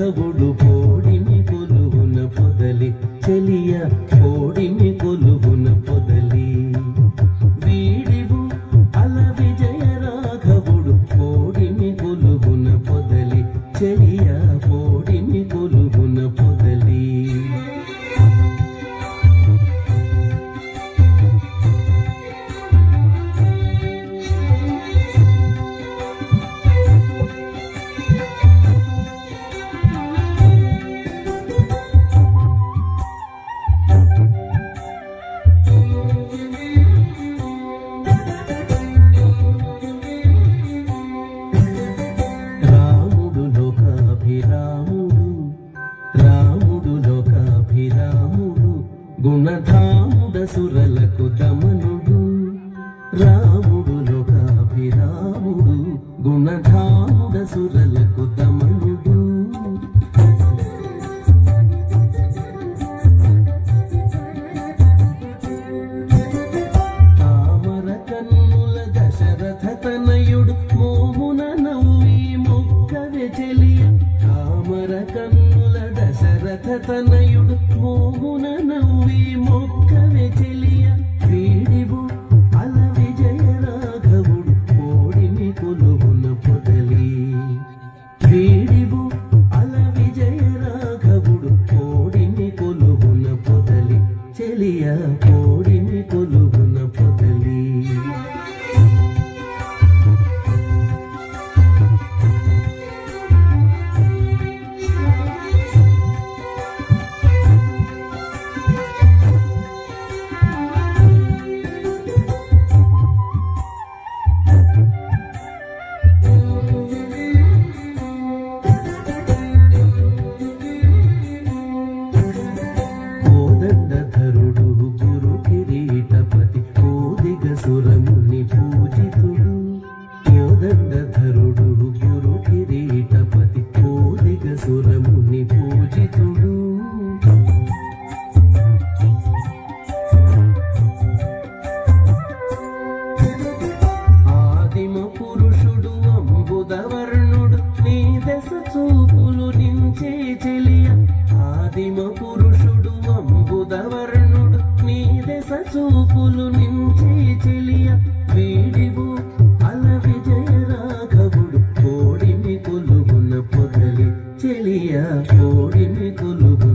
రాఘవుడు పోడిమి కొలువున పొదలి చెలియ పోడిమి కొలువున పొదలి వీడివు అల విజయ రాఘవుడు పోడిమి కొలువున పొదలి చెలియ పోడిమి కొలువున పొదలి రాముడు లోకాభిరాముడు గుణధాముడ సురలకు దమనుడు రాముడు లోకాభిరాముడు గుణధాముడ సురలకు దమనుడు తామర కన్నుల దశరథ తనయుడు మోమున నవ్వి మొక్కవె చెలియ తామర కన్నుల దశరథ తనయుడు మోమున నవ్వి మొక్కవె చెలియ వీడివు అల విజయ రాఘవుడు పోడిమి కొలువున పొదలి వీడివు అల విజయ రాఘవుడు పోడిమి కొలువున పొదలి చెలియ పోడిమి కొలువున పొదలి కోదండధరుడు గురు కిరీటపతి కోదిగ సురముని పూజితుడు కోదండధరుడు గురు కిరీటపతి కోదిగ సురముని పూజితుడు ఆదిమ పురుషుడు అంబుదవర్ణుడు నీ దశ చూపులు నించే చెలియ ఆదిమ పురుషుడు అంబుదవర్ణుడు నీ దశ చూపులు నించే చెలియ వీడివు అల విజయ రాఘవుడు పోడిమి కొలువున పొదలి చెలియ పోడిమి కొలువు